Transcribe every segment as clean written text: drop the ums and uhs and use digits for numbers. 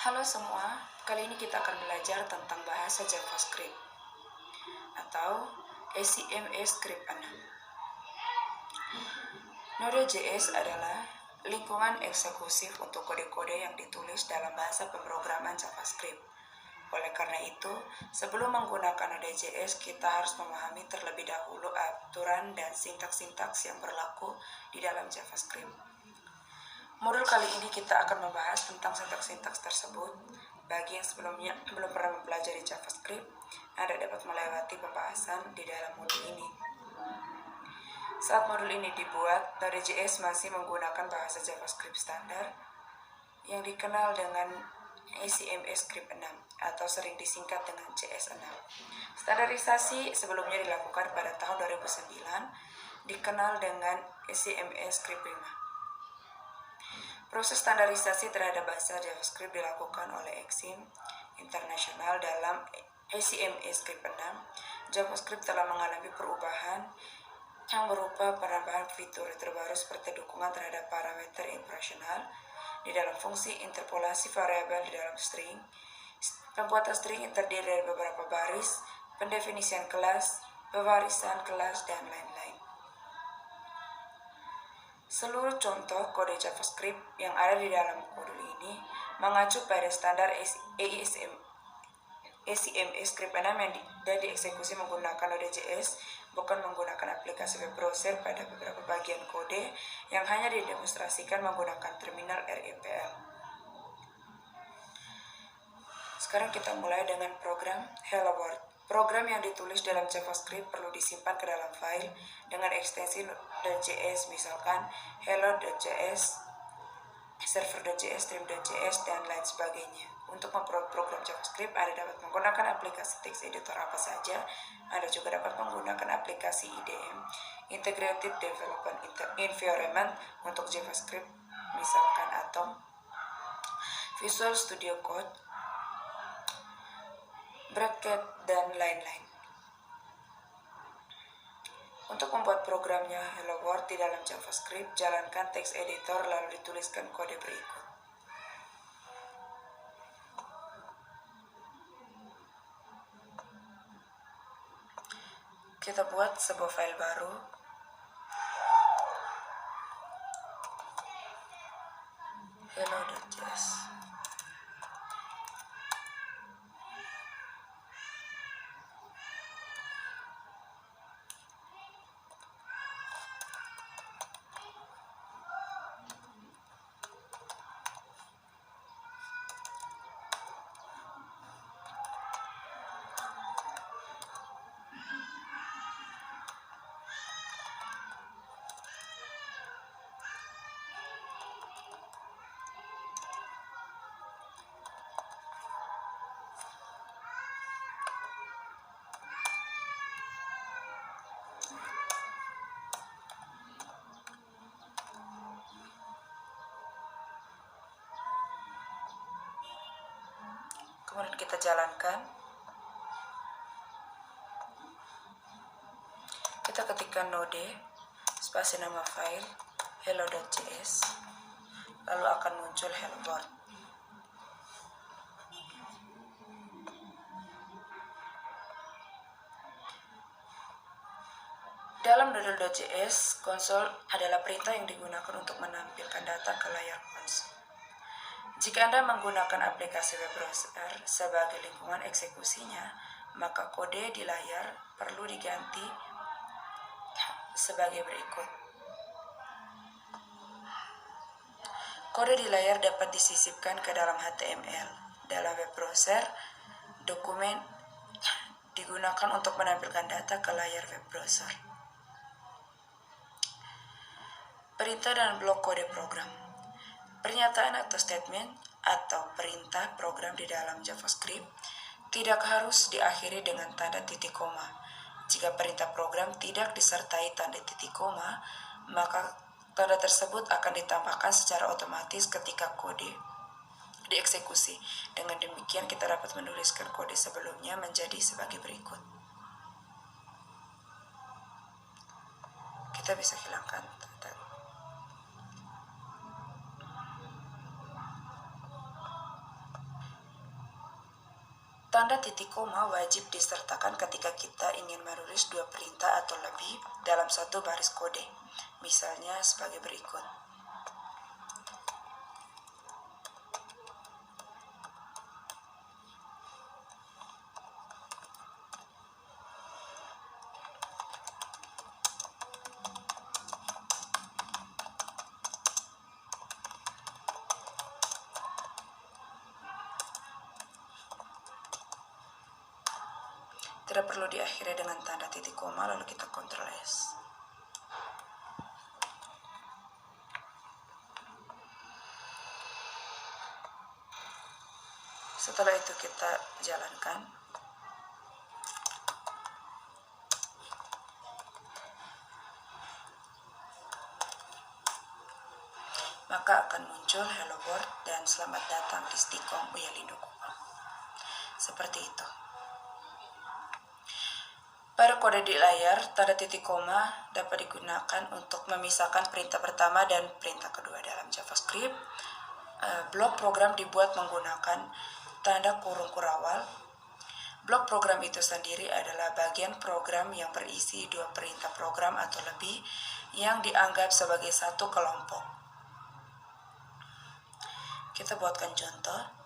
Halo semua, kali ini kita akan belajar tentang bahasa JavaScript atau HTML Script 6. Node.js adalah lingkungan eksekutif untuk kode-kode yang ditulis dalam bahasa pemrograman JavaScript. Oleh karena itu, sebelum menggunakan Node.js, kita harus memahami terlebih dahulu aturan dan sintaks-sintaks yang berlaku di dalam JavaScript. Modul kali ini kita akan membahas tentang sintaks-sintaks tersebut. Bagi yang sebelumnya belum pernah mempelajari JavaScript, Anda dapat melewati pembahasan di dalam modul ini. Saat modul ini dibuat, Node.js masih menggunakan bahasa JavaScript standar yang dikenal dengan HTML Script 6 atau sering disingkat dengan JS6. Standarisasi sebelumnya dilakukan pada tahun 2009, dikenal dengan HTML Script 5. Proses standarisasi terhadap bahasa JavaScript dilakukan oleh Exim Internasional dalam HTML Script 6. JavaScript telah mengalami perubahan yang berupa penambahan fitur terbaru seperti dukungan terhadap parameter operasional di dalam fungsi, interpolasi variabel di dalam string, pembuatan string yang terdiri dari beberapa baris, pendefinisian kelas, pewarisan kelas, dan lain-lain. Seluruh contoh kode JavaScript yang ada di dalam modul ini mengacu pada standar HTML Script 6 yang dieksekusi menggunakan Node.js, bukan menggunakan aplikasi web browser pada beberapa bagian kode yang hanya didemonstrasikan menggunakan terminal REPL. Sekarang kita mulai dengan program Hello World. Program yang ditulis dalam JavaScript perlu disimpan ke dalam file dengan ekstensi .js, misalkan hello.js, server.js, stream.js, dan lain sebagainya. Untuk memprogram JavaScript, Anda dapat menggunakan aplikasi text editor apa saja. Anda juga dapat menggunakan aplikasi IDE, Integrated Development Environment, untuk JavaScript, misalkan Atom, Visual Studio Code, Bracket, dan lain-lain. Untuk membuat programnya Hello World di dalam JavaScript, jalankan text editor lalu dituliskan kode berikut. Kita buat sebuah file baru. Hello.js. Kemudian kita jalankan. Kita ketikkan node spasi nama file hello.js, lalu akan muncul hello world. Dalam Doodle.js, konsol adalah perintah yang digunakan untuk menampilkan data ke layar konsol. Jika Anda menggunakan aplikasi web browser sebagai lingkungan eksekusinya, maka kode di layar perlu diganti sebagai berikut. Kode di layar dapat disisipkan ke dalam HTML. Dalam web browser, dokumen digunakan untuk menampilkan data ke layar web browser. Perintah dan blok kode program. Pernyataan atau statement atau perintah program di dalam JavaScript tidak harus diakhiri dengan tanda titik koma. Jika perintah program tidak disertai tanda titik koma, maka tanda tersebut akan ditambahkan secara otomatis ketika kode dieksekusi. Dengan demikian kita dapat menuliskan kode sebelumnya menjadi sebagai berikut. Kita bisa hilangkan tanda. Tanda titik koma wajib disertakan ketika kita ingin menulis dua perintah atau lebih dalam satu baris kode. Misalnya sebagai berikut. Tidak perlu diakhiri dengan tanda titik koma, lalu kita Ctrl S. Setelah itu kita jalankan. Maka akan muncul Hello World dan selamat datang di Stikom Uyalindo Kupang. Seperti itu. Pada kode di layar, tanda titik koma dapat digunakan untuk memisahkan perintah pertama dan perintah kedua dalam JavaScript. Blok program dibuat menggunakan tanda kurung kurawal. Blok program itu sendiri adalah bagian program yang berisi dua perintah program atau lebih yang dianggap sebagai satu kelompok. Kita buatkan contoh.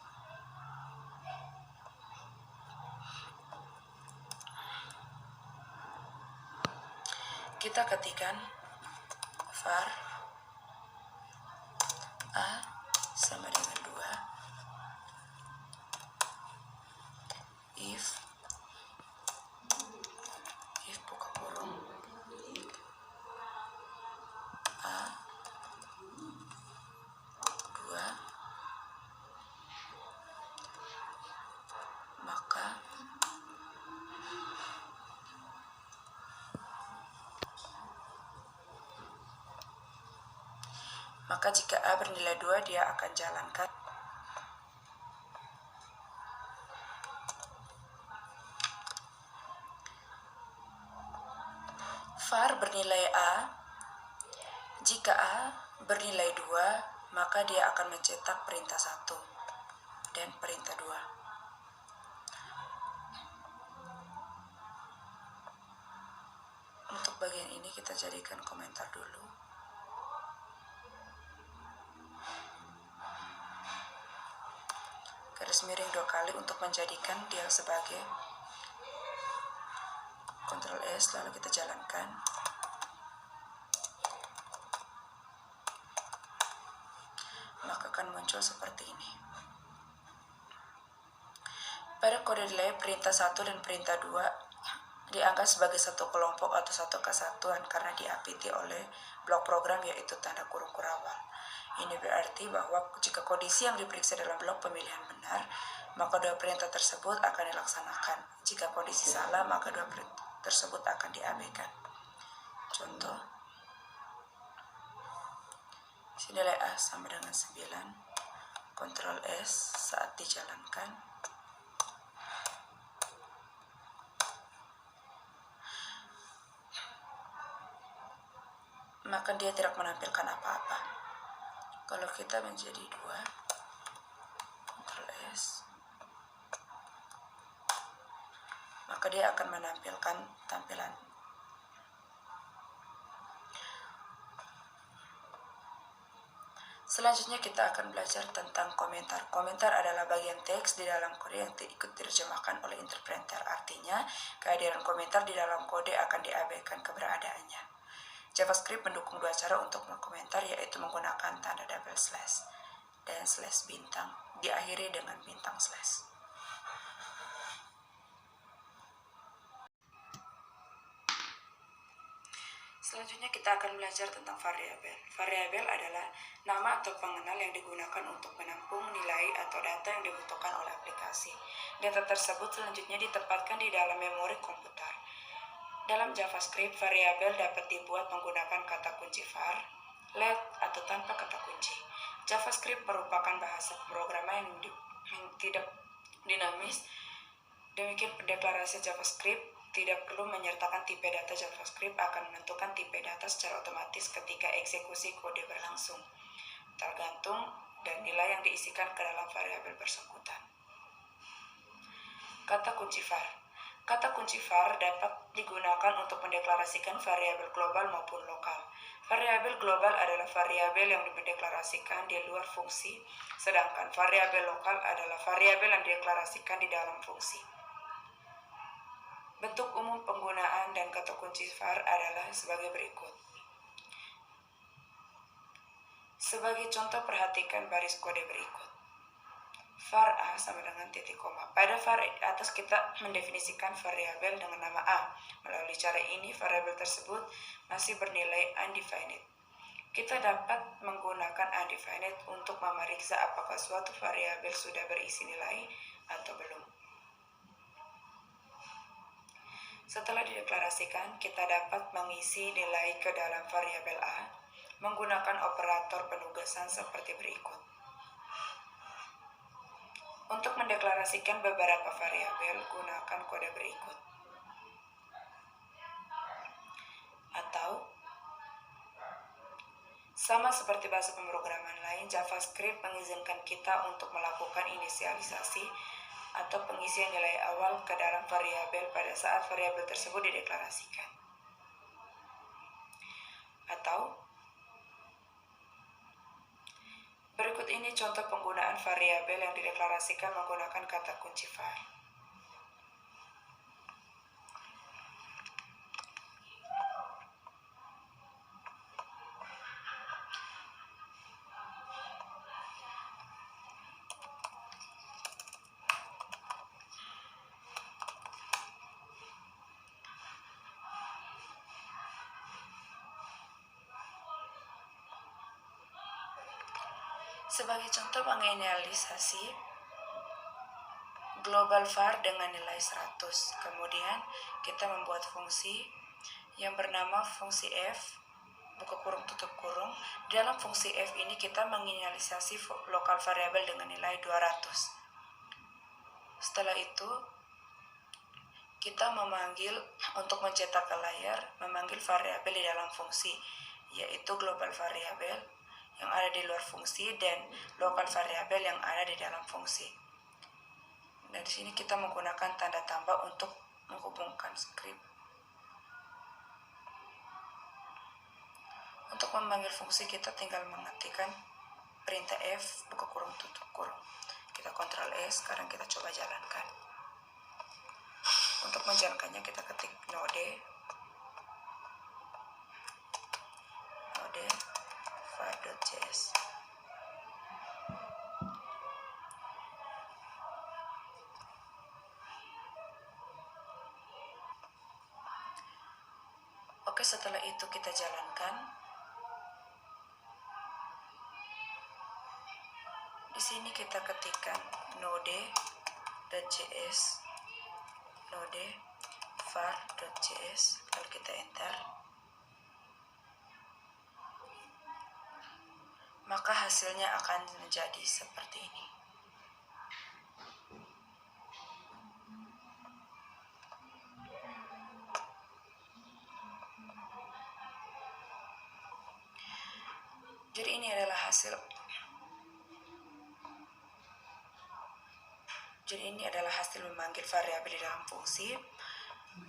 Kita ketikkan var a sama dengan 2 if buka kurung a 2 maka jika A bernilai 2 dia akan jalankan var bernilai A. Jika A bernilai 2, maka dia akan mencetak perintah 1 dan perintah 2. Untuk bagian ini kita jadikan komentar dulu. Garis miring 2 kali untuk menjadikan dia sebagai Ctrl S, lalu kita jalankan. Maka akan muncul seperti ini. Pada kode delay, perintah 1 dan perintah 2 dianggap sebagai satu kelompok atau satu kesatuan karena diapiti oleh blok program yaitu tanda kurung kurawal. Ini berarti bahwa jika kondisi yang diperiksa dalam blok pemilihan benar, maka dua perintah tersebut akan dilaksanakan. Jika kondisi salah, maka dua perintah tersebut akan diabaikan. Contoh, nilai A sama dengan 9, Ctrl S saat dijalankan. Maka dia tidak menampilkan apa-apa. Kalau kita menjadi 2, Ctrl S, maka dia akan menampilkan tampilan. Selanjutnya kita akan belajar tentang komentar. Komentar adalah bagian teks di dalam kode yang ikut diterjemahkan oleh interpreter. Artinya, kehadiran komentar di dalam kode akan diabaikan keberadaannya. JavaScript mendukung dua cara untuk berkomentar, yaitu menggunakan tanda double slash dan slash bintang, diakhiri dengan bintang slash. Selanjutnya kita akan belajar tentang variabel. Variabel adalah nama atau pengenal yang digunakan untuk menampung nilai atau data yang dibutuhkan oleh aplikasi. Data tersebut selanjutnya ditempatkan di dalam memori komputer. Dalam JavaScript, variabel dapat dibuat menggunakan kata kunci var, let, atau tanpa kata kunci. JavaScript merupakan bahasa pemrograman yang tidak dinamis. Demikian pendeklarasi JavaScript tidak perlu menyertakan tipe data. JavaScript akan menentukan tipe data secara otomatis ketika eksekusi kode berlangsung, tergantung dan nilai yang diisikan ke dalam variabel bersangkutan. Kata kunci var. Kata kunci var dapat digunakan untuk mendeklarasikan variabel global maupun lokal. Variabel global adalah variabel yang dideklarasikan di luar fungsi, sedangkan variabel lokal adalah variabel yang dideklarasikan di dalam fungsi. Bentuk umum penggunaan dan kata kunci var adalah sebagai berikut. Sebagai contoh, perhatikan baris kode berikut. Var A sama dengan titik koma. Pada var atas kita mendefinisikan variabel dengan nama A. Melalui cara ini, variabel tersebut masih bernilai undefined. Kita dapat menggunakan undefined untuk memeriksa apakah suatu variabel sudah berisi nilai atau belum. Setelah dideklarasikan, kita dapat mengisi nilai ke dalam variabel A menggunakan operator penugasan seperti berikut. Untuk mendeklarasikan beberapa variabel, gunakan kode berikut. Atau, sama seperti bahasa pemrograman lain, JavaScript mengizinkan kita untuk melakukan inisialisasi atau pengisian nilai awal ke dalam variabel pada saat variabel tersebut dideklarasikan. Atau, berikut ini contoh penggunaan variabel yang dideklarasikan menggunakan kata kunci var. Sebagai contoh menginisialisasi global var dengan nilai 100. Kemudian kita membuat fungsi yang bernama fungsi f buka kurung tutup kurung. Dalam fungsi f ini kita menginisialisasi lokal variabel dengan nilai 200. Setelah itu kita memanggil untuk mencetak ke layar, memanggil variabel di dalam fungsi, yaitu global variabel yang ada di luar fungsi dan lokal variabel yang ada di dalam fungsi. Dan di sini kita menggunakan tanda tambah untuk menghubungkan skrip. Untuk memanggil fungsi kita tinggal mengetikkan perintah F buka kurung tutup kurung. Kita Ctrl S, sekarang kita coba jalankan. Untuk menjalankannya kita ketik node var.js. Oke, setelah itu kita jalankan. Di sini kita ketikkan node.js, node var.js, lalu kita enter. Maka hasilnya akan menjadi seperti ini. Jadi ini adalah hasil. Jadi ini adalah hasil memanggil variabel di dalam fungsi.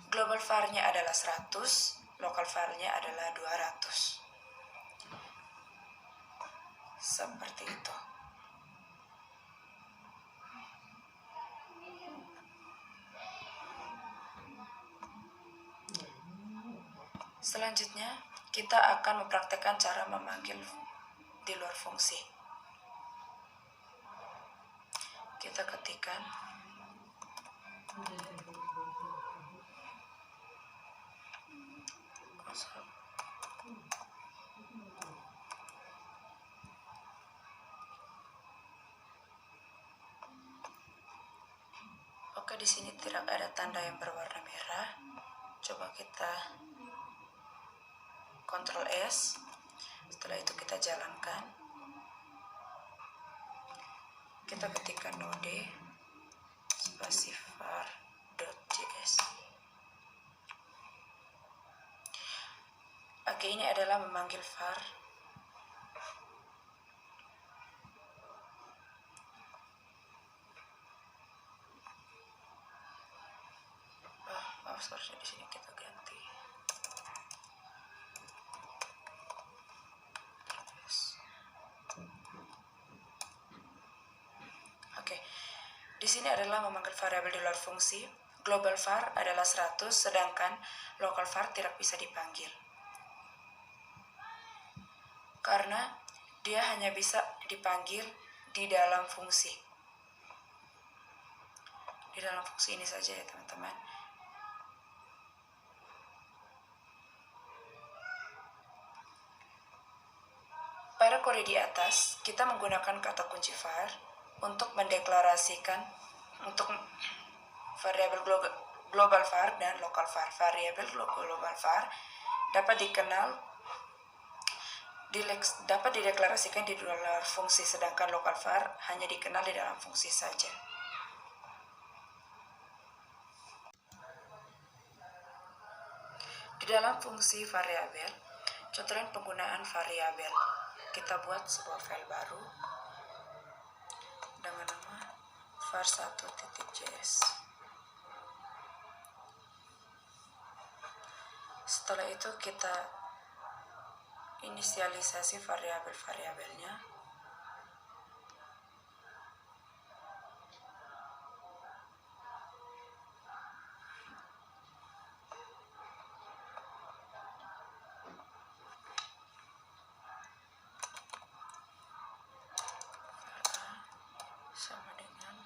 Global var-nya adalah 100, lokal var-nya adalah 200. Seperti itu. Selanjutnya, kita akan mempraktekkan cara memanggil di luar fungsi. Kita ketikkan Oke, di sini tidak ada tanda yang berwarna merah. Coba kita Ctrl S. Setelah itu kita jalankan. Kita ketikkan node spasi var.js. Oke, ini adalah memanggil var. seharusnya di sini kita ganti. Oke. Di sini adalah memanggil variabel di luar fungsi. Global var adalah 100, sedangkan local var tidak bisa dipanggil. Karena dia hanya bisa dipanggil di dalam fungsi. Di dalam fungsi ini saja ya teman-teman. Pada kode di atas, kita menggunakan kata kunci var untuk mendeklarasikan untuk variabel global var dan local var. Variabel global var dapat dideklarasikan di luar fungsi, sedangkan local var hanya dikenal di dalam fungsi saja. Di dalam fungsi variabel, contohnya penggunaan variabel. Kita buat sebuah file baru dengan nama var1.js. Setelah itu kita inisialisasi variabel-variabelnya. Sama dengan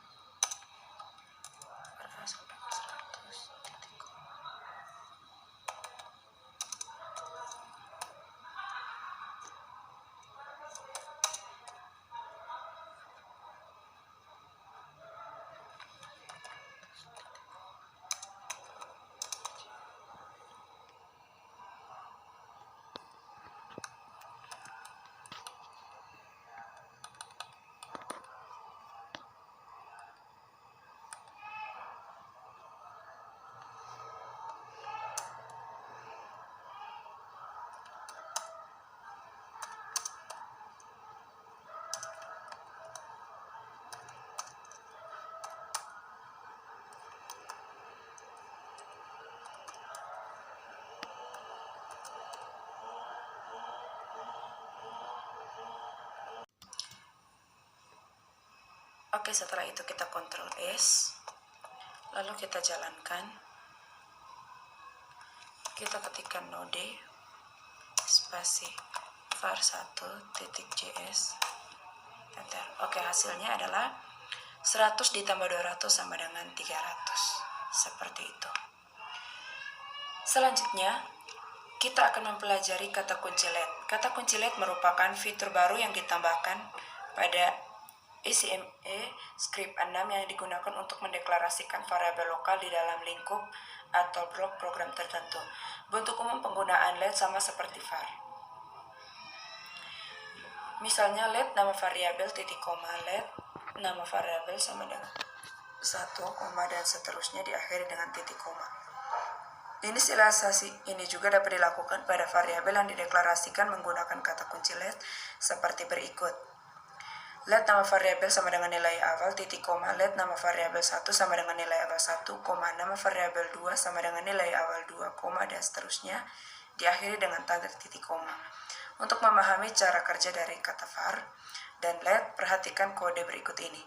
var A sampai ke 100 titik. Oke, setelah itu kita Ctrl S, lalu kita jalankan. Kita ketikkan node spasi var1.js. Enter. Oke, hasilnya adalah 100 ditambah 200 sama dengan 300. Seperti itu. Selanjutnya, kita akan mempelajari kata kunci LED. Kata kunci LED merupakan fitur baru yang ditambahkan pada ACME script 6 yang digunakan untuk mendeklarasikan variabel lokal di dalam lingkup atau blok program tertentu. Bentuk umum penggunaan LED sama seperti var. Misalnya LED nama variabel titik koma, LED nama variabel sama dengan 1, dan seterusnya diakhiri dengan titik koma. Inisialisasi ini juga dapat dilakukan pada variabel yang dideklarasikan menggunakan kata kunci LED seperti berikut. Let nama variabel sama dengan nilai awal, titik koma, let nama variabel 1 sama dengan nilai awal 1, nama variabel 2 sama dengan nilai awal 2, dan seterusnya, diakhiri dengan tanda titik koma. Untuk memahami cara kerja dari kata var dan let, perhatikan kode berikut ini.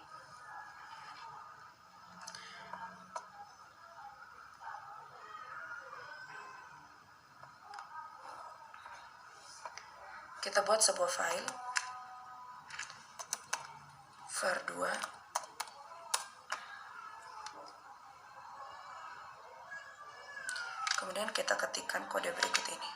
Kita buat sebuah file var2 kemudian kita ketikkan kode berikut ini.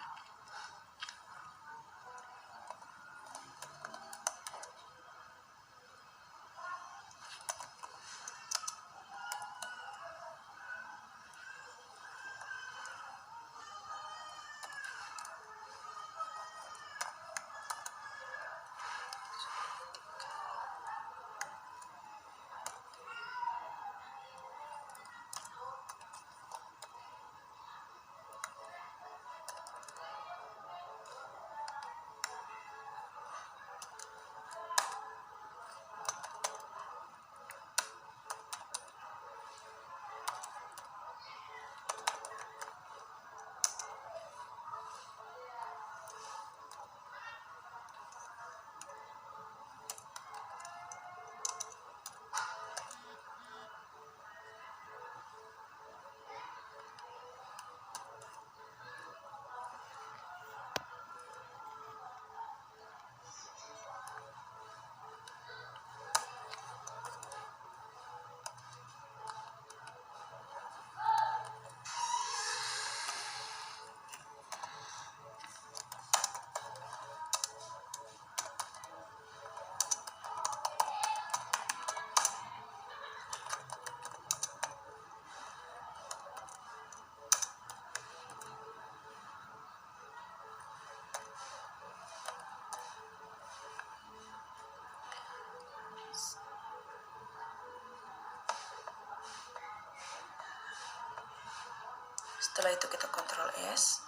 Setelah itu kita Ctrl S,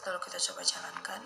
lalu kita coba jalankan.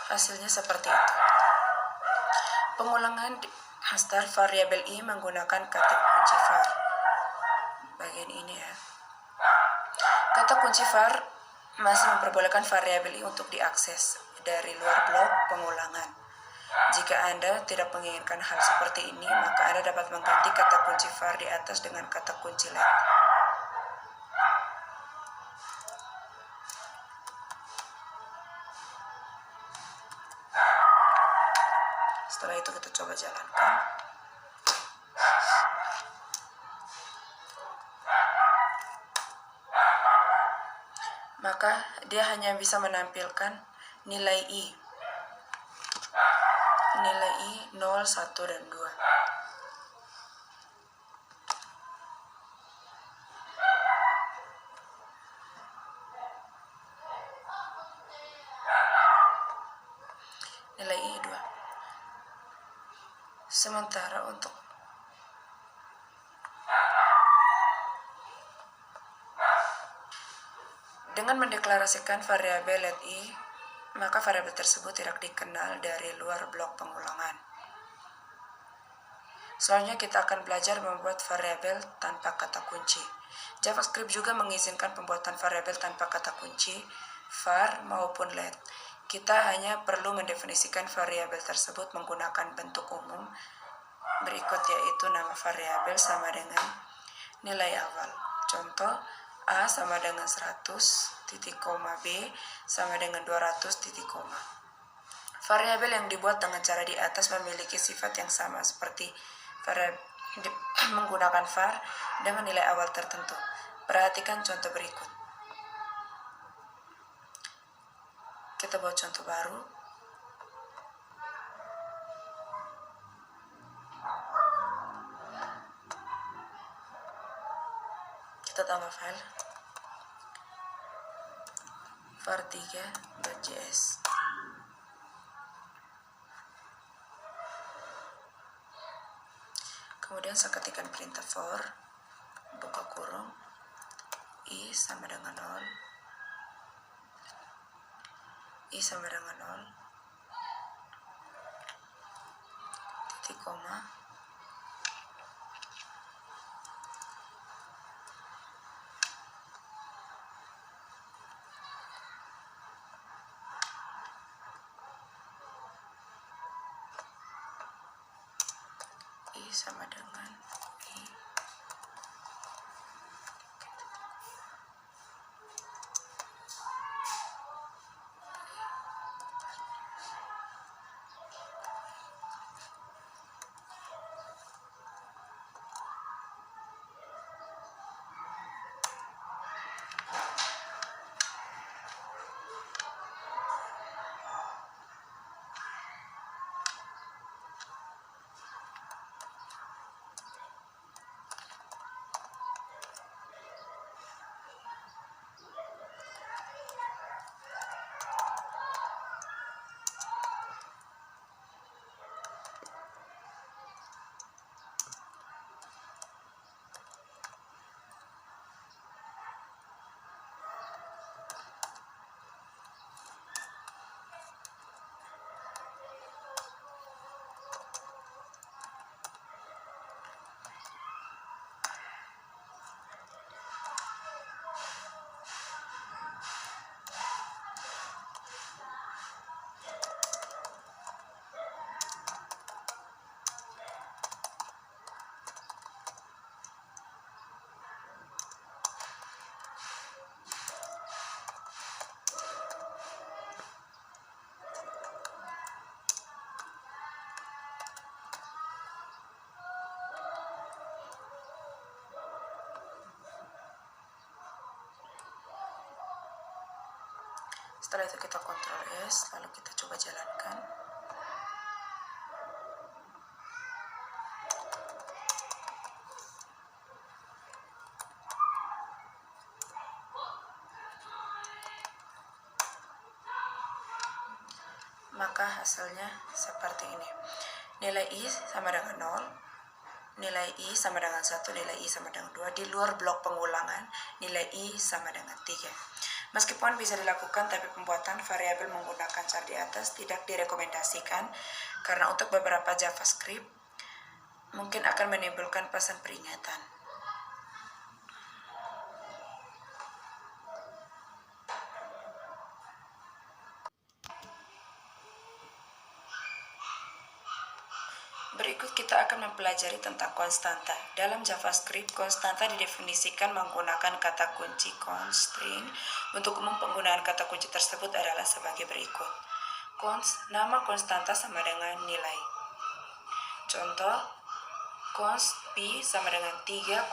Hasilnya seperti itu. Pengulangan hastar variabel i menggunakan kata kunci var. Bagian ini ya. Kata kunci var masih memperbolehkan variabel i untuk diakses dari luar blok pengulangan. Jika Anda tidak menginginkan hal seperti ini, maka Anda dapat mengganti kata kunci var di atas dengan kata kunci let. Setelah itu kita coba jalankan. Maka dia hanya bisa menampilkan nilai i. Nilai i 0, 1, dan 2. Nilai i 2. Sementara untuk dengan mendeklarasikan variabel let i, maka variabel tersebut tidak dikenal dari luar blok pengulangan. Selanjutnya kita akan belajar membuat variabel tanpa kata kunci. JavaScript juga mengizinkan pembuatan variabel tanpa kata kunci, var maupun let. Kita hanya perlu mendefinisikan variabel tersebut menggunakan bentuk umum berikut, yaitu nama variabel sama dengan nilai awal. Contoh, A sama dengan 100, titik koma B sama dengan 200, titik koma. Variabel yang dibuat dengan cara di atas memiliki sifat yang sama seperti variabel menggunakan var dengan nilai awal tertentu. Perhatikan contoh berikut. Kita buat contoh baru. Kita tambah file var3.js. Kemudian saya ketikkan perintah for, buka kurung, i sama dengan 0, i sama dengan 0, titik koma, i sama dengan i. Setelah itu kita Ctrl S, lalu kita coba jalankan. Maka hasilnya seperti ini. Nilai I sama dengan 0, nilai I sama dengan 1, nilai I sama dengan 2. Di luar blok pengulangan, nilai I sama dengan 3. Meskipun bisa dilakukan, tapi pembuatan variabel menggunakan cara di atas tidak direkomendasikan, karena untuk beberapa JavaScript mungkin akan menimbulkan pesan peringatan. Berikut kita akan mempelajari tentang konstanta. Dalam JavaScript, konstanta didefinisikan menggunakan kata kunci constring. Untuk umum penggunaan kata kunci tersebut adalah sebagai berikut. Nama konstanta sama dengan nilai. Contoh, const pi sama dengan 3,14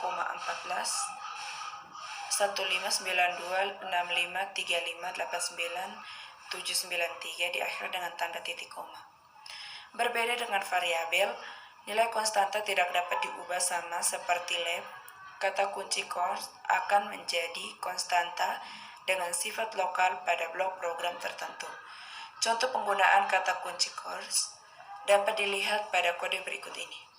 15926535897993 diakhiri dengan tanda titik koma. Berbeda dengan variabel, nilai konstanta tidak dapat diubah sama seperti lab. Kata kunci const akan menjadi konstanta dengan sifat lokal pada blok program tertentu. Contoh penggunaan kata kunci const dapat dilihat pada kode berikut ini.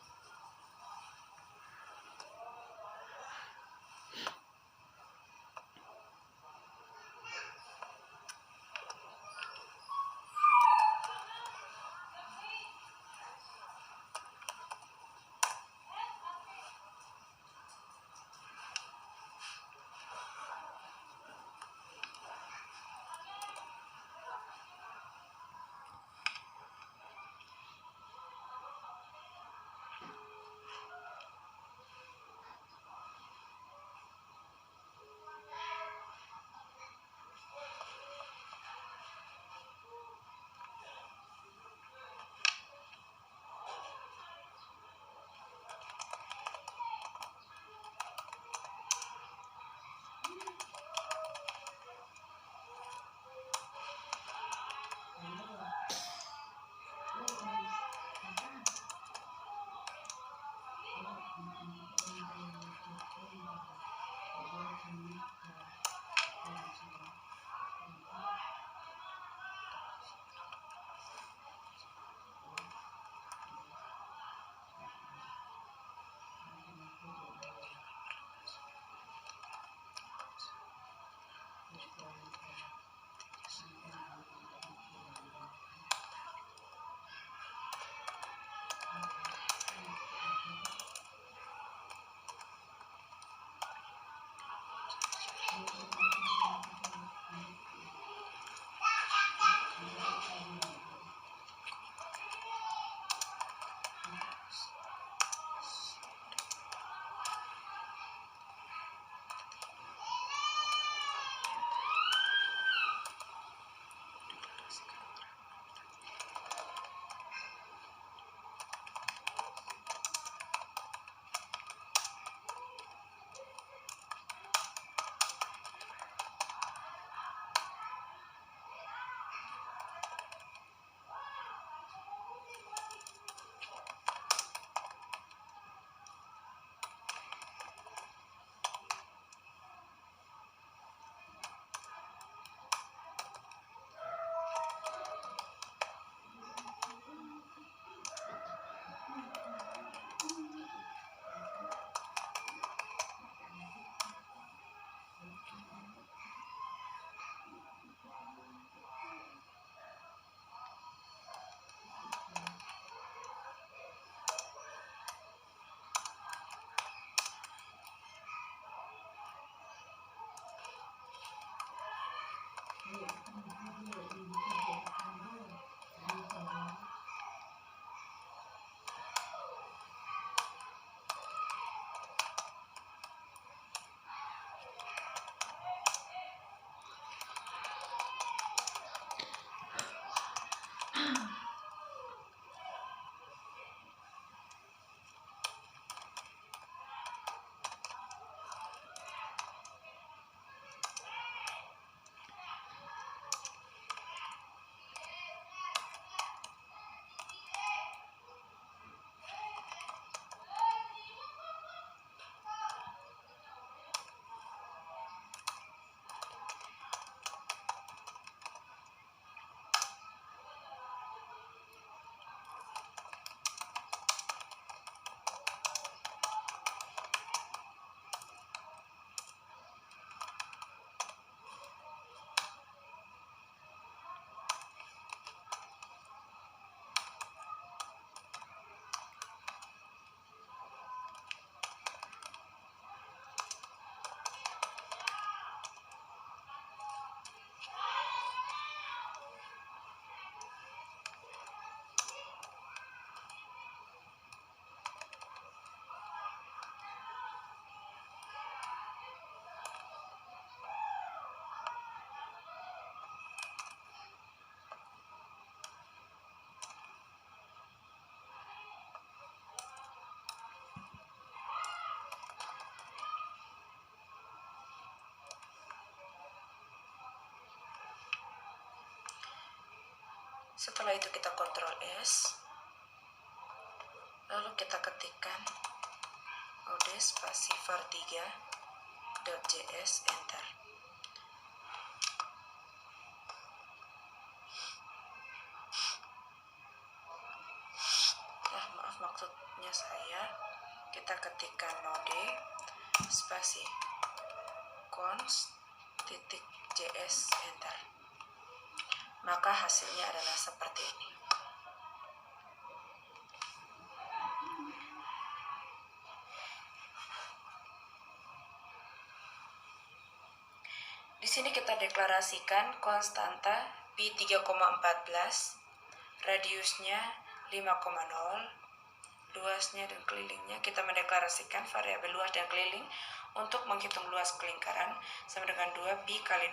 Setelah itu kita Ctrl S, lalu kita ketikkan node spasi var3.js, enter. Maaf, maksudnya kita ketikkan node spasi cons.js, enter. Maka hasilnya adalah seperti ini. Di sini kita deklarasikan konstanta pi 3,14, radiusnya 5,0, luasnya dan kelilingnya kita mendeklarasikan variabel luas dan keliling untuk menghitung luas kelingkaran sama dengan 2 pi kali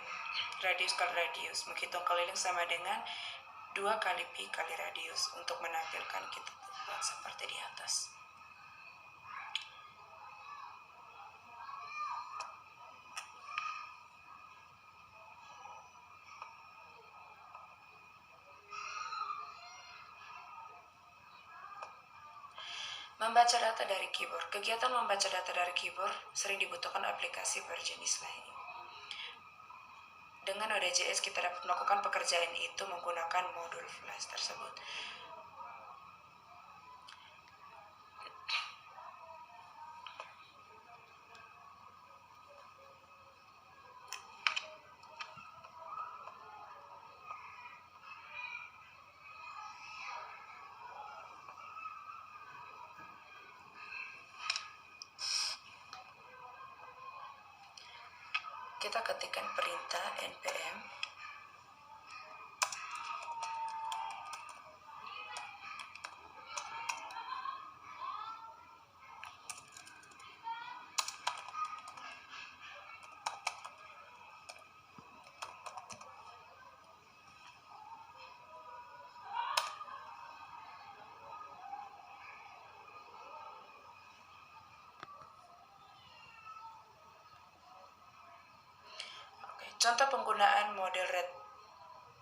radius kali radius. Menghitung keliling sama dengan 2 kali pi kali radius. Untuk menampilkan kita buat seperti di atas. Membaca data dari keyboard. Kegiatan membaca data dari keyboard sering dibutuhkan aplikasi berjenis lain. Dengan Node.js kita dapat melakukan pekerjaan itu menggunakan modul flash tersebut. Kita ketikkan perintah npm Contoh penggunaan model red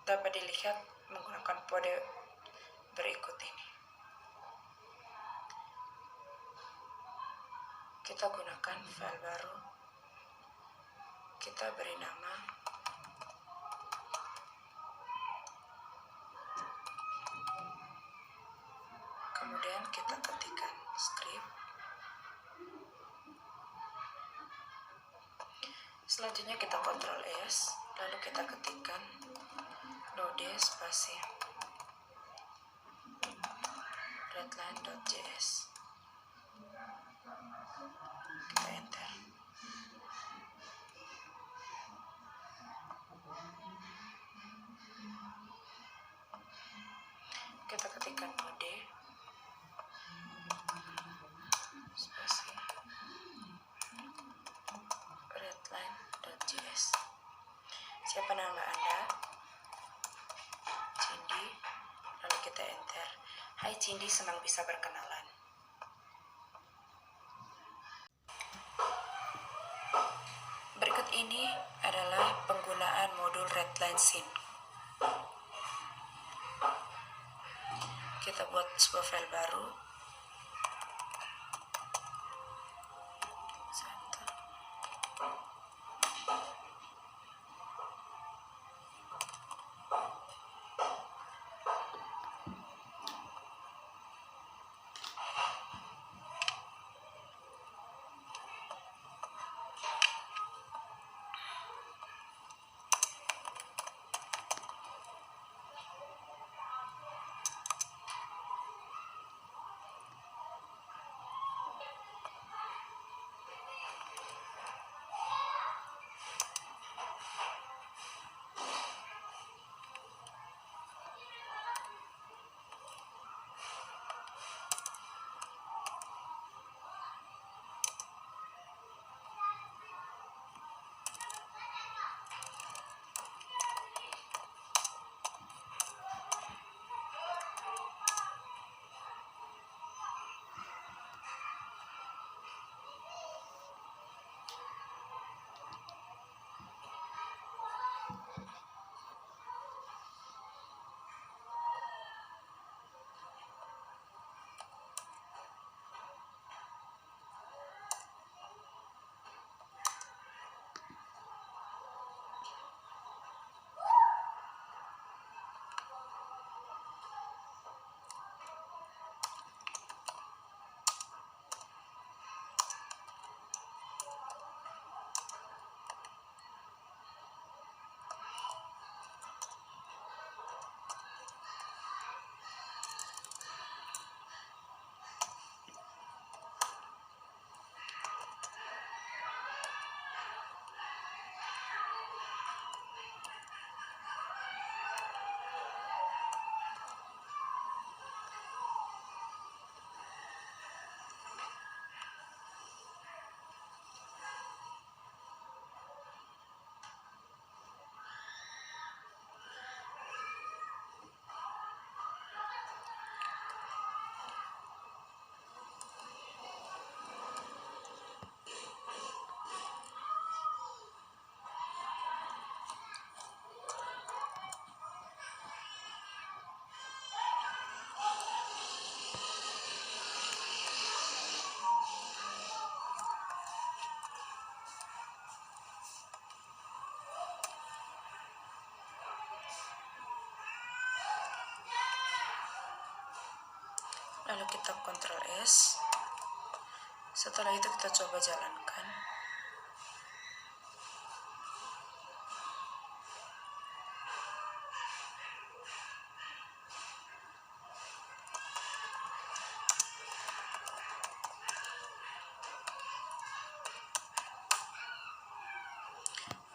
dapat dilihat menggunakan kode berikut ini. Kita gunakan file baru, kita beri nama kemudian kita ketikkan script. Selanjutnya kita Ctrl S, lalu kita ketikkan node spasi redline.js, kita enter. Kita ketikkan node spasi redline.js. Siapa nama Anda? Cindy. Lalu kita enter. Hai Cindy, senang bisa berkenalan. Berikut ini adalah penggunaan modul Redline Scene. Kita buat sebuah file baru. lalu kita Ctrl S. Setelah itu kita coba jalankan.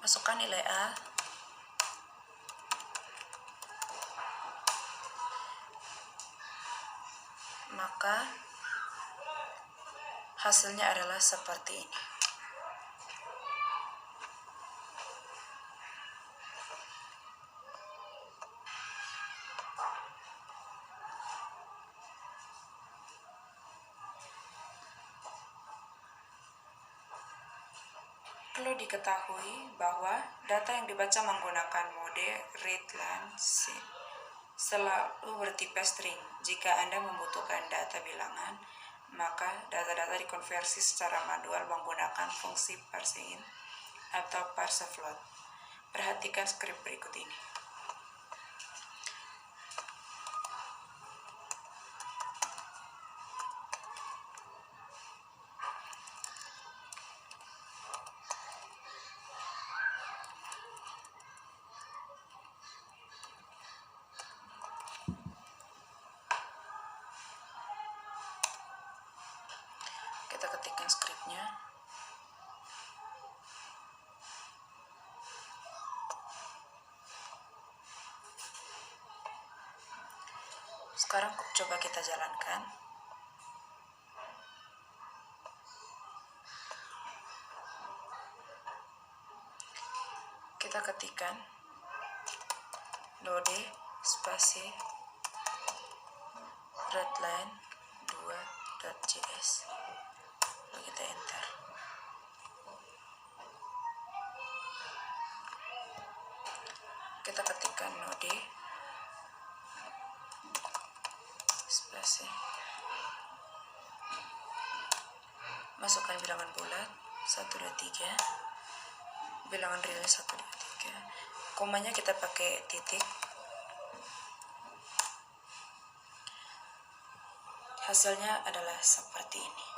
Masukkan nilai A. Maka hasilnya adalah seperti ini. Perlu diketahui bahwa data yang dibaca menggunakan mode readline selalu bertipe string. Jika Anda membutuhkan data bilangan, maka data-data dikonversi secara manual menggunakan fungsi parseInt atau parsefloat. Perhatikan skrip berikut ini. Kita ketikkan skripnya. Sekarang coba kita jalankan. Kita ketikkan node spasi readline 2.js. Lalu kita enter. Kita ketikkan node spasi, masukkan bilangan bulat 1, 2, 3, bilangan real 1, 2, 3, komanya kita pakai titik. Hasilnya adalah seperti ini.